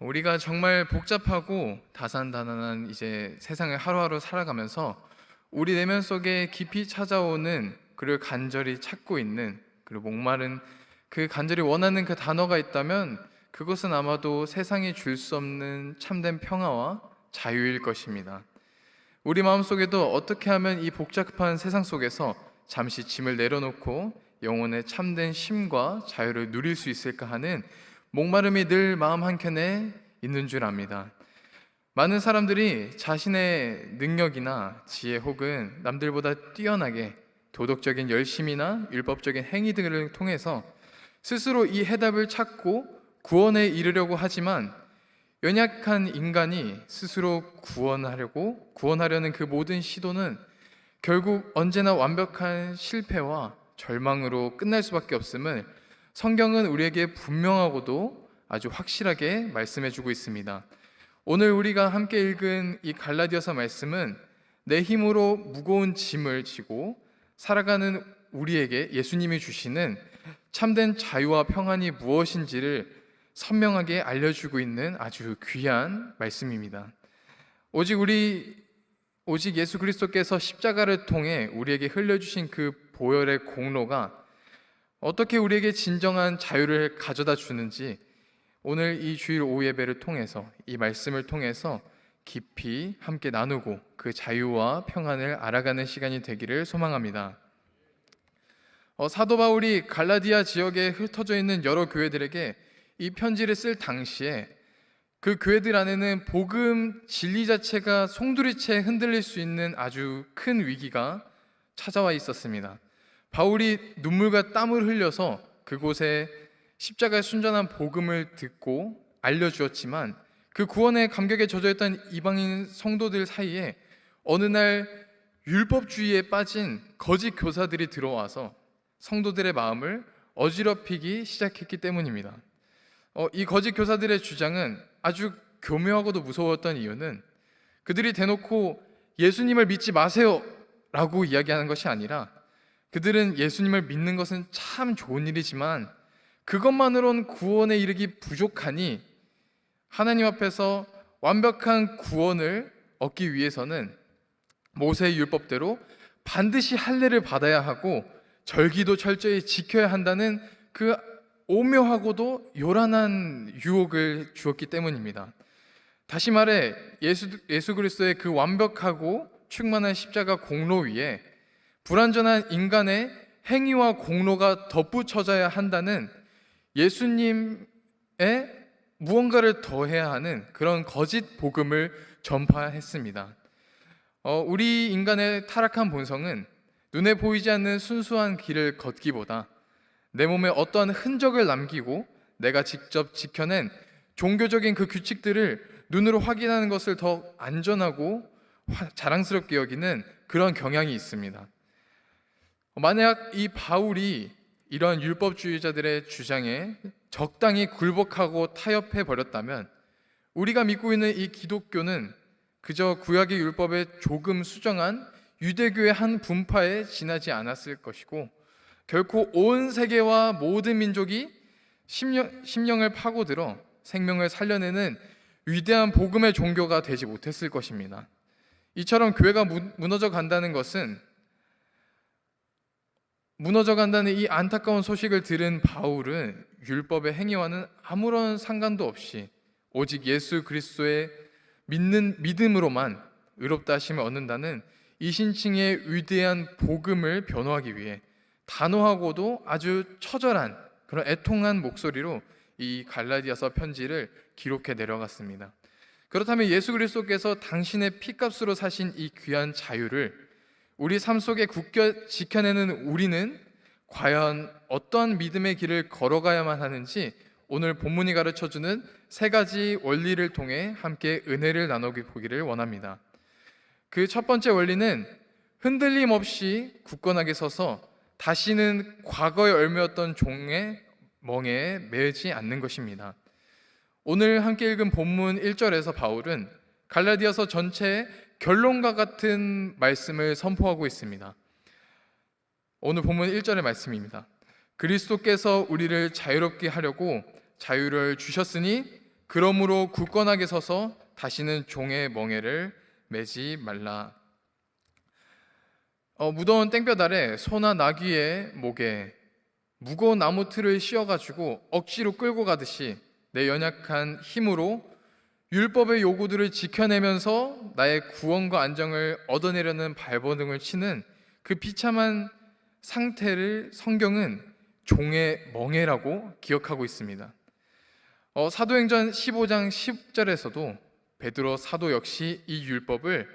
우리가 정말 복잡하고 다산다난한 이제 세상을 하루하루 살아가면서 우리 내면 속에 깊이 찾아오는, 그를 간절히 찾고 있는, 그리고 목마른, 그 간절히 원하는 그 단어가 있다면 그것은 아마도 세상이 줄 수 없는 참된 평화와 자유일 것입니다. 우리 마음속에도 어떻게 하면 이 복잡한 세상 속에서 잠시 짐을 내려놓고 영혼의 참된 쉼과 자유를 누릴 수 있을까 하는 목마름이 늘 마음 한켠에 있는 줄 압니다. 많은 사람들이 자신의 능력이나 지혜 혹은 남들보다 뛰어나게 도덕적인 열심이나 율법적인 행위 등을 통해서 스스로 이 해답을 찾고 구원에 이르려고 하지만, 연약한 인간이 스스로 구원하려는 그 모든 시도는 결국 언제나 완벽한 실패와 절망으로 끝날 수밖에 없음을 성경은 우리에게 분명하고도 아주 확실하게 말씀해주고 있습니다. 오늘 우리가 함께 읽은 이 갈라디아서 말씀은 내 힘으로 무거운 짐을 지고 살아가는 우리에게 예수님이 주시는 참된 자유와 평안이 무엇인지를 선명하게 알려주고 있는 아주 귀한 말씀입니다. 오직 예수 그리스도께서 십자가를 통해 우리에게 흘려주신 그 보혈의 공로가 어떻게 우리에게 진정한 자유를 가져다 주는지, 오늘 이 주일 오후 예배를 통해서, 이 말씀을 통해서 깊이 함께 나누고 그 자유와 평안을 알아가는 시간이 되기를 소망합니다. 사도 바울이 갈라디아 지역에 흩어져 있는 여러 교회들에게 이 편지를 쓸 당시에 그 교회들 안에는 복음 진리 자체가 송두리째 흔들릴 수 있는 아주 큰 위기가 찾아와 있었습니다. 바울이 눈물과 땀을 흘려서 그곳에 십자가의 순전한 복음을 듣고 알려주었지만, 그 구원의 감격에 젖어있던 이방인 성도들 사이에 어느 날 율법주의에 빠진 거짓 교사들이 들어와서 성도들의 마음을 어지럽히기 시작했기 때문입니다. 이 거짓 교사들의 주장은 아주 교묘하고도 무서웠던 이유는, 그들이 대놓고 예수님을 믿지 마세요 라고 이야기하는 것이 아니라, 그들은 예수님을 믿는 것은 참 좋은 일이지만 그것만으론 구원에 이르기 부족하니 하나님 앞에서 완벽한 구원을 얻기 위해서는 모세의 율법대로 반드시 할례를 받아야 하고 절기도 철저히 지켜야 한다는 그 오묘하고도 요란한 유혹을 주었기 때문입니다. 다시 말해 예수 그리스도의 그 완벽하고 충만한 십자가 공로 위에 불완전한 인간의 행위와 공로가 덧붙여져야 한다는 예수님의 무언가를 더해야 하는 그런 거짓 복음을 전파했습니다. 우리 인간의 타락한 본성은 눈에 보이지 않는 순수한 길을 걷기보다 내 몸에 어떠한 흔적을 남기고 내가 직접 지켜낸 종교적인 그 규칙들을 눈으로 확인하는 것을 더 안전하고 자랑스럽게 여기는 그런 경향이 있습니다. 만약 이 바울이 이러한 율법주의자들의 주장에 적당히 굴복하고 타협해 버렸다면, 우리가 믿고 있는 이 기독교는 그저 구약의 율법에 조금 수정한 유대교의 한 분파에 지나지 않았을 것이고, 결코 온 세계와 모든 민족이 심령을 파고들어 생명을 살려내는 위대한 복음의 종교가 되지 못했을 것입니다. 이처럼 교회가 무너져 간다는 이 안타까운 소식을 들은 바울은 율법의 행위와는 아무런 상관도 없이 오직 예수 그리스도의 믿음으로만 의롭다 하심을 얻는다는 이신칭의 위대한 복음을 변호하기 위해 단호하고도 아주 처절한 그런 애통한 목소리로 이 갈라디아서 편지를 기록해 내려갔습니다. 그렇다면 예수 그리스도께서 당신의 피값으로 사신 이 귀한 자유를 우리 삶 속에 굳게 지켜내는 우리는 과연 어떠한 믿음의 길을 걸어가야만 하는지, 오늘 본문이 가르쳐주는 세 가지 원리를 통해 함께 은혜를 나누게 보기를 원합니다. 그 첫 번째 원리는 흔들림 없이 굳건하게 서서 다시는 과거에 얽매였던 종의 멍에 매이지 않는 것입니다. 오늘 함께 읽은 본문 1절에서 바울은 갈라디아서 전체의 결론과 같은 말씀을 선포하고 있습니다. 오늘 본문 1절의 말씀입니다. 그리스도께서 우리를 자유롭게 하려고 자유를 주셨으니 그러므로 굳건하게 서서 다시는 종의 멍에를 매지 말라. 무더운 땡볕 아래 소나 나귀의 목에 무거운 나무 틀을 씌워가지고 억지로 끌고 가듯이 내 연약한 힘으로 율법의 요구들을 지켜내면서 나의 구원과 안정을 얻어내려는 발버둥을 치는 그 비참한 상태를 성경은 종의 멍에라고 기억하고 있습니다. 사도행전 15장 10절에서도 베드로 사도 역시 이 율법을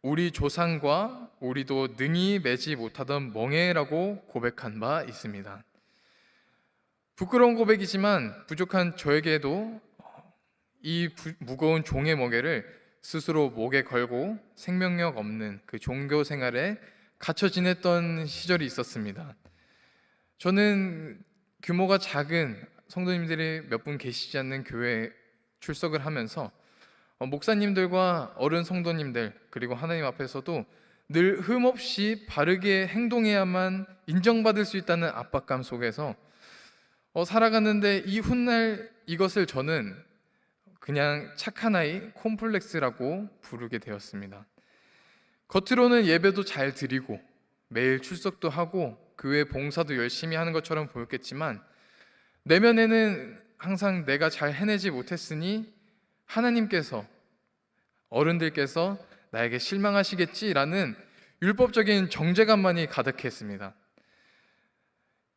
우리 조상과 우리도 능히 매지 못하던 멍에라고 고백한 바 있습니다. 부끄러운 고백이지만 부족한 저에게도 이 무거운 종의 멍에를 스스로 목에 걸고 생명력 없는 그 종교 생활에 갇혀 지냈던 시절이 있었습니다. 저는 규모가 작은 성도님들이 몇 분 계시지 않는 교회에 출석을 하면서 목사님들과 어른 성도님들 그리고 하나님 앞에서도 늘 흠없이 바르게 행동해야만 인정받을 수 있다는 압박감 속에서 살아가는데 이 훗날 이것을 저는 그냥 착한 아이 콤플렉스라고 부르게 되었습니다. 겉으로는 예배도 잘 드리고 매일 출석도 하고 교회 봉사도 열심히 하는 것처럼 보였겠지만 내면에는 항상 내가 잘 해내지 못했으니 하나님께서 어른들께서 나에게 실망하시겠지라는 율법적인 정죄감만이 가득했습니다.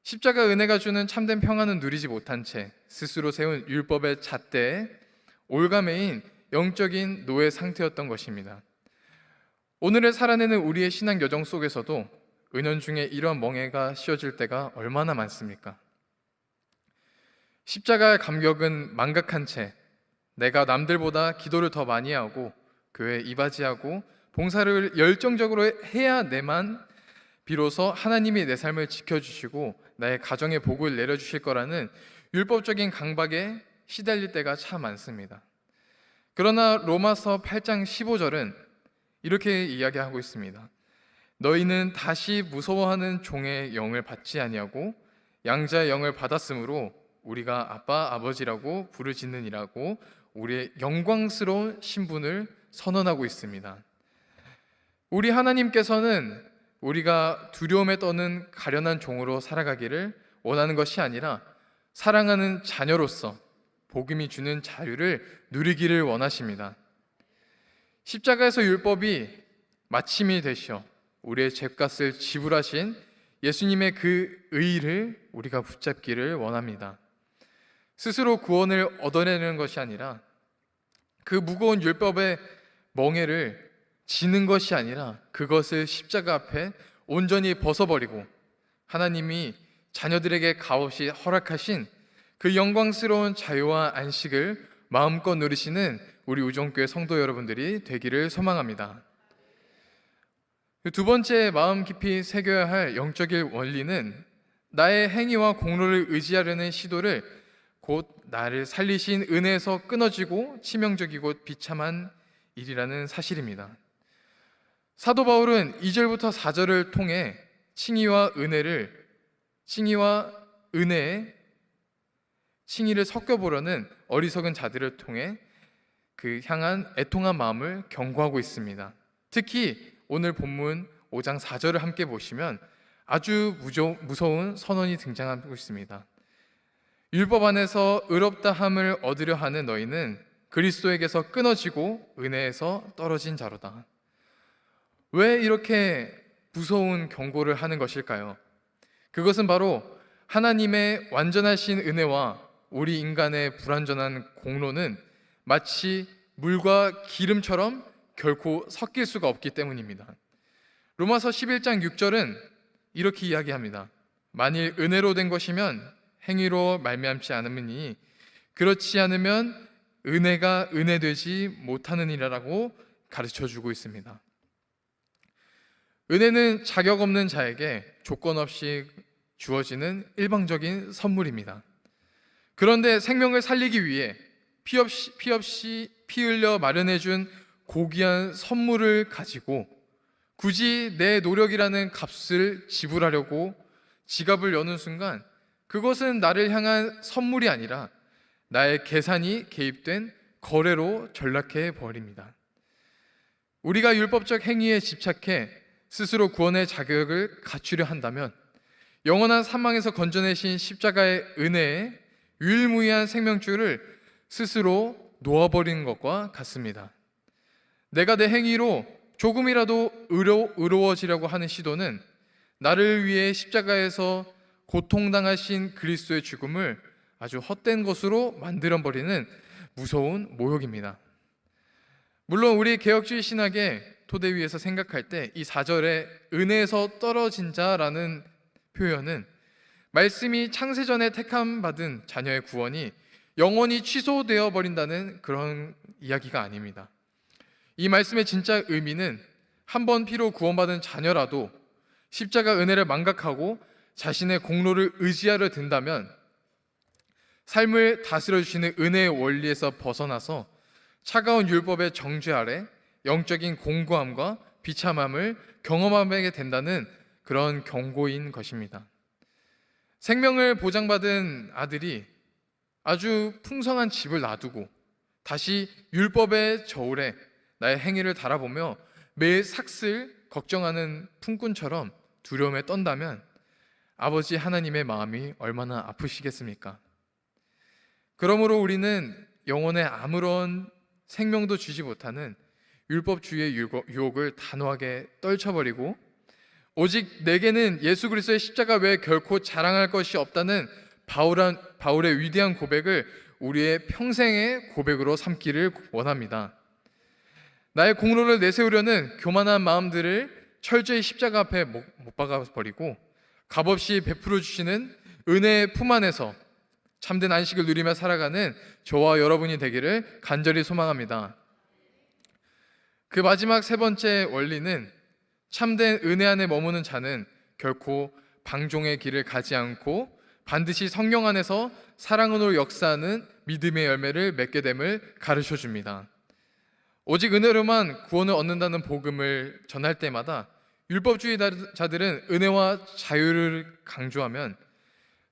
십자가 은혜가 주는 참된 평안은 누리지 못한 채 스스로 세운 율법의 잣대에 올가매인 영적인 노예 상태였던 것입니다. 오늘을 살아내는 우리의 신앙 여정 속에서도 은연중에 이런 멍해가 씌워질 때가 얼마나 많습니까? 십자가의 감격은 망각한 채 내가 남들보다 기도를 더 많이 하고 교회에 이바지하고 봉사를 열정적으로 해야 내만 비로소 하나님이 내 삶을 지켜주시고 나의 가정에 복을 내려주실 거라는 율법적인 강박에 시달릴 때가 참 많습니다. 그러나 로마서 8장 15절은 이렇게 이야기하고 있습니다. 너희는 다시 무서워하는 종의 영을 받지 아니하고 양자의 영을 받았으므로 우리가 아빠 아버지라고 부르짖느니라고 우리의 영광스러운 신분을 선언하고 있습니다. 우리 하나님께서는 우리가 두려움에 떠는 가련한 종으로 살아가기를 원하는 것이 아니라 사랑하는 자녀로서 복음이 주는 자유를 누리기를 원하십니다. 십자가에서 율법이 마침이 되셔 우리의 죄값을 지불하신 예수님의 그 의를 우리가 붙잡기를 원합니다. 스스로 구원을 얻어내는 것이 아니라 그 무거운 율법의 멍에를 지는 것이 아니라 그것을 십자가 앞에 온전히 벗어버리고 하나님이 자녀들에게 값없이 허락하신 그 영광스러운 자유와 안식을 마음껏 누리시는 우리 우정교회 성도 여러분들이 되기를 소망합니다. 두 번째 마음 깊이 새겨야 할 영적인 원리는 나의 행위와 공로를 의지하려는 시도를 곧 나를 살리신 은혜에서 끊어지고 치명적이고 비참한 일이라는 사실입니다. 사도 바울은 2절부터 4절을 통해 칭의와 칭의를 섞어보려는 어리석은 자들을 통해 그 향한 애통한 마음을 경고하고 있습니다. 특히 오늘 본문 5장 4절을 함께 보시면 아주 무서운 선언이 등장하고 있습니다. 율법 안에서 의롭다함을 얻으려 하는 너희는 그리스도에게서 끊어지고 은혜에서 떨어진 자로다. 왜 이렇게 무서운 경고를 하는 것일까요? 그것은 바로 하나님의 완전하신 은혜와 우리 인간의 불완전한 공로는 마치 물과 기름처럼 결코 섞일 수가 없기 때문입니다. 로마서 11장 6절은 이렇게 이야기합니다. 만일 은혜로 된 것이면 행위로 말미암지 않으니 그렇지 않으면 은혜가 은혜되지 못하느니라라고 가르쳐주고 있습니다. 은혜는 자격 없는 자에게 조건 없이 주어지는 일방적인 선물입니다. 그런데 생명을 살리기 위해 피 흘려 마련해준 고귀한 선물을 가지고 굳이 내 노력이라는 값을 지불하려고 지갑을 여는 순간 그것은 나를 향한 선물이 아니라 나의 계산이 개입된 거래로 전락해 버립니다. 우리가 율법적 행위에 집착해 스스로 구원의 자격을 갖추려 한다면 영원한 사망에서 건져내신 십자가의 은혜에 유일무이한 생명줄을 스스로 놓아버리는 것과 같습니다. 내가 내 행위로 조금이라도 의로워지려고 하는 시도는 나를 위해 십자가에서 고통당하신 그리스도의 죽음을 아주 헛된 것으로 만들어버리는 무서운 모욕입니다. 물론 우리 개혁주의 신학의 토대 위에서 생각할 때 이 4절에 은혜에서 떨어진 자라는 표현은 말씀이 창세전에 택함받은 자녀의 구원이 영원히 취소되어 버린다는 그런 이야기가 아닙니다. 이 말씀의 진짜 의미는 한 번 피로 구원받은 자녀라도 십자가 은혜를 망각하고 자신의 공로를 의지하려 든다면 삶을 다스려 주시는 은혜의 원리에서 벗어나서 차가운 율법의 정죄 아래 영적인 공고함과 비참함을 경험하게 된다는 그런 경고인 것입니다. 생명을 보장받은 아들이 아주 풍성한 집을 놔두고 다시 율법의 저울에 나의 행위를 달아보며 매일 삭슬 걱정하는 품꾼처럼 두려움에 떤다면 아버지 하나님의 마음이 얼마나 아프시겠습니까? 그러므로 우리는 영혼에 아무런 생명도 주지 못하는 율법주의의 유혹을 단호하게 떨쳐버리고 오직 내게는 예수 그리스도의 십자가 외에 결코 자랑할 것이 없다는 바울의 위대한 고백을 우리의 평생의 고백으로 삼기를 원합니다. 나의 공로를 내세우려는 교만한 마음들을 철저히 십자가 앞에 못 박아버리고 값없이 베풀어 주시는 은혜의 품 안에서 참된 안식을 누리며 살아가는 저와 여러분이 되기를 간절히 소망합니다. 그 마지막 세 번째 원리는 참된 은혜 안에 머무는 자는 결코 방종의 길을 가지 않고 반드시 성령 안에서 사랑으로 역사하는 믿음의 열매를 맺게 됨을 가르쳐 줍니다. 오직 은혜로만 구원을 얻는다는 복음을 전할 때마다 율법주의자들은 은혜와 자유를 강조하면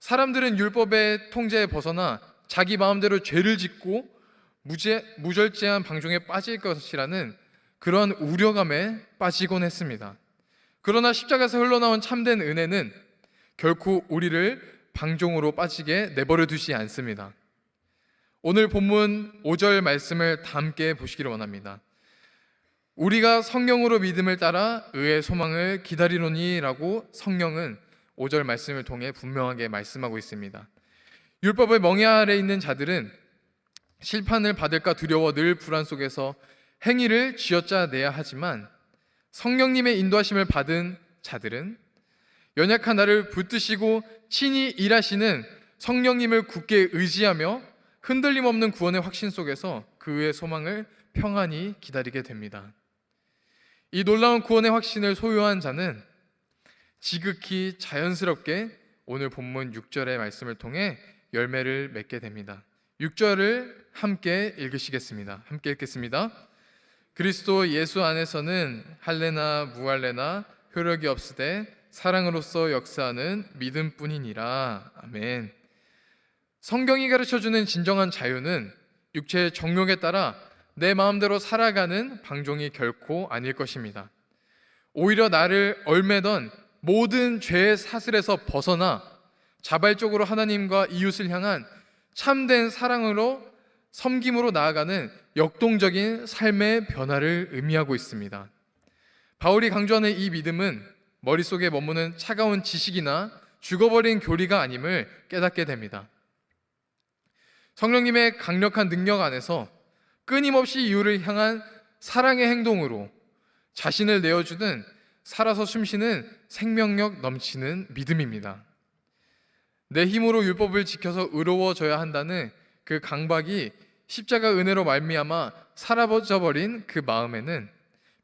사람들은 율법의 통제에 벗어나 자기 마음대로 죄를 짓고 무절제한 방종에 빠질 것이라는 그런 우려감에 빠지곤 했습니다. 그러나 십자가에서 흘러나온 참된 은혜는 결코 우리를 방종으로 빠지게 내버려 두지 않습니다. 오늘 본문 5절 말씀을 다 함께 보시기를 원합니다. 우리가 성령으로 믿음을 따라 의의 소망을 기다리노니 라고 성령은 5절 말씀을 통해 분명하게 말씀하고 있습니다. 율법의 멍에 아래 있는 자들은 심판을 받을까 두려워 늘 불안 속에서 행위를 쥐어짜내야 하지만 성령님의 인도하심을 받은 자들은 연약한 나를 붙드시고 친히 일하시는 성령님을 굳게 의지하며 흔들림 없는 구원의 확신 속에서 그의 소망을 평안히 기다리게 됩니다. 이 놀라운 구원의 확신을 소유한 자는 지극히 자연스럽게 오늘 본문 6절의 말씀을 통해 열매를 맺게 됩니다. 6절을 함께 읽으시겠습니다. 함께 읽겠습니다. 그리스도 예수 안에서는 할례나 무할례나 효력이 없으되 사랑으로서 역사하는 믿음뿐이니라. 아멘. 성경이 가르쳐주는 진정한 자유는 육체의 정욕에 따라 내 마음대로 살아가는 방종이 결코 아닐 것입니다. 오히려 나를 얽매던 모든 죄의 사슬에서 벗어나 자발적으로 하나님과 이웃을 향한 참된 사랑으로 섬김으로 나아가는 역동적인 삶의 변화를 의미하고 있습니다. 바울이 강조하는 이 믿음은 머릿속에 머무는 차가운 지식이나 죽어버린 교리가 아님을 깨닫게 됩니다. 성령님의 강력한 능력 안에서 끊임없이 이웃을 향한 사랑의 행동으로 자신을 내어주는 살아서 숨쉬는 생명력 넘치는 믿음입니다. 내 힘으로 율법을 지켜서 의로워져야 한다는 그 강박이 십자가 은혜로 말미암아 사라져 버린 그 마음에는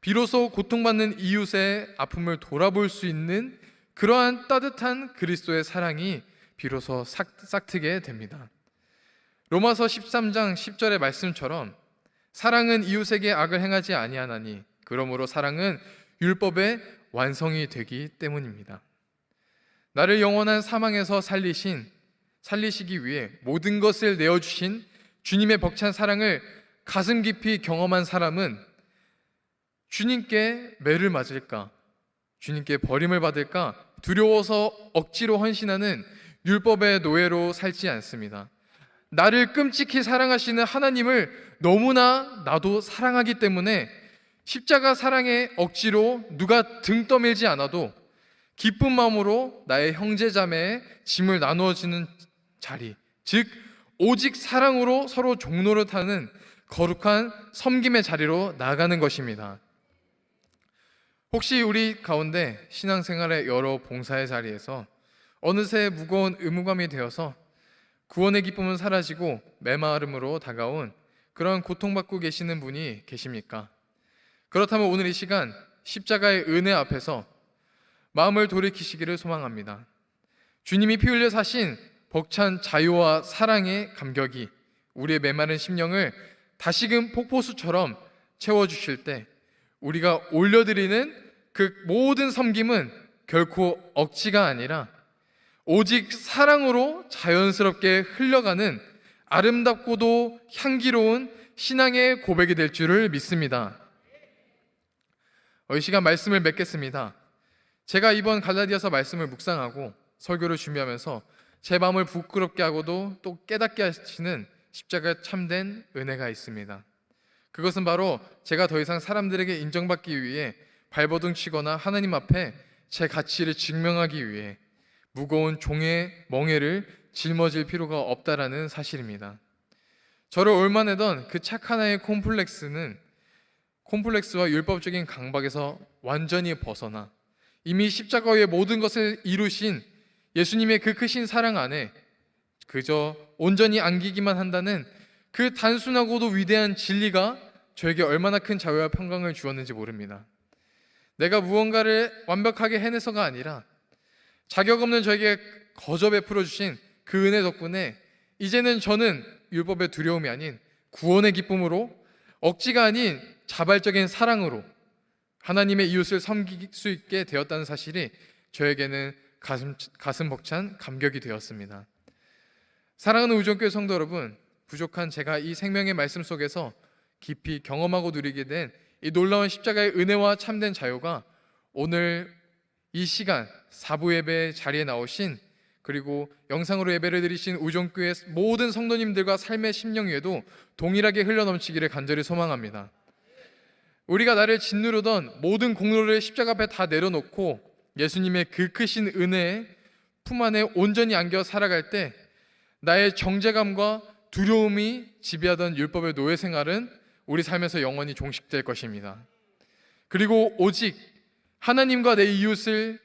비로소 고통받는 이웃의 아픔을 돌아볼 수 있는 그러한 따뜻한 그리스도의 사랑이 비로소 싹트게 됩니다. 로마서 13장 10절의 말씀처럼 사랑은 이웃에게 악을 행하지 아니하나니 그러므로 사랑은 율법의 완성이 되기 때문입니다. 나를 영원한 사망에서 살리신 살리시기 위해 모든 것을 내어주신 주님의 벅찬 사랑을 가슴 깊이 경험한 사람은 주님께 매를 맞을까, 주님께 버림을 받을까 두려워서 억지로 헌신하는 율법의 노예로 살지 않습니다. 나를 끔찍히 사랑하시는 하나님을 너무나 나도 사랑하기 때문에 십자가 사랑에 억지로 누가 등 떠밀지 않아도 기쁜 마음으로 나의 형제 자매의 짐을 나누어지는 자리, 즉 오직 사랑으로 서로 종로를 타는 거룩한 섬김의 자리로 나아가는 것입니다. 혹시 우리 가운데 신앙생활의 여러 봉사의 자리에서 어느새 무거운 의무감이 되어서 구원의 기쁨은 사라지고 메마름으로 다가온 그런 고통받고 계시는 분이 계십니까? 그렇다면 오늘 이 시간 십자가의 은혜 앞에서 마음을 돌이키시기를 소망합니다. 주님이 피 흘려 사신 벅찬 자유와 사랑의 감격이 우리의 메마른 심령을 다시금 폭포수처럼 채워주실 때 우리가 올려드리는 그 모든 섬김은 결코 억지가 아니라 오직 사랑으로 자연스럽게 흘러가는 아름답고도 향기로운 신앙의 고백이 될 줄을 믿습니다. 이 시간 말씀을 맺겠습니다. 제가 이번 갈라디아서 말씀을 묵상하고 설교를 준비하면서 제 마음을 부끄럽게 하고도 또 깨닫게 하시는 십자가 참된 은혜가 있습니다. 그것은 바로 제가 더 이상 사람들에게 인정받기 위해 발버둥 치거나 하나님 앞에 제 가치를 증명하기 위해 무거운 종의 멍에를 짊어질 필요가 없다라는 사실입니다. 저를 올만하던 그 착한 아이의 콤플렉스와 율법적인 강박에서 완전히 벗어나 이미 십자가 위에 모든 것을 이루신 예수님의 그 크신 사랑 안에 그저 온전히 안기기만 한다는 그 단순하고도 위대한 진리가 저에게 얼마나 큰 자유와 평강을 주었는지 모릅니다. 내가 무언가를 완벽하게 해내서가 아니라 자격 없는 저에게 거저 베풀어 주신 그 은혜 덕분에 이제는 저는 율법의 두려움이 아닌 구원의 기쁨으로, 억지가 아닌 자발적인 사랑으로 하나님의 이웃을 섬길 수 있게 되었다는 사실이 저에게는 가슴 벅찬 감격이 되었습니다. 사랑하는 우정교회 성도 여러분, 부족한 제가 이 생명의 말씀 속에서 깊이 경험하고 누리게 된 이 놀라운 십자가의 은혜와 참된 자유가 오늘 이 시간 사부 예배 자리에 나오신, 그리고 영상으로 예배를 드리신 우정교회 모든 성도님들과 삶의 심령 위에도 동일하게 흘러넘치기를 간절히 소망합니다. 우리가 나를 짓누르던 모든 공로를 십자가 앞에 다 내려놓고 예수님의 그 크신 은혜에 품 안에 온전히 안겨 살아갈 때 나의 정죄감과 두려움이 지배하던 율법의 노예 생활은 우리 삶에서 영원히 종식될 것입니다. 그리고 오직 하나님과 내 이웃을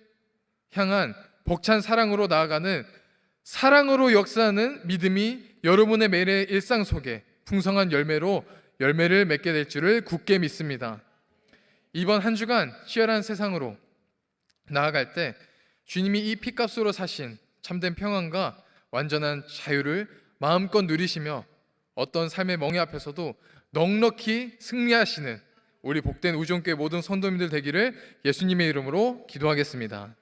향한 벅찬 사랑으로 나아가는, 사랑으로 역사하는 믿음이 여러분의 매일의 일상 속에 풍성한 열매를 맺게 될 줄을 굳게 믿습니다. 이번 한 주간 치열한 세상으로 나아갈 때 주님이 이 피값으로 사신 참된 평안과 완전한 자유를 마음껏 누리시며 어떤 삶의 멍에 앞에서도 넉넉히 승리하시는 우리 복된 우정교회 모든 성도님들 되기를 예수님의 이름으로 기도하겠습니다.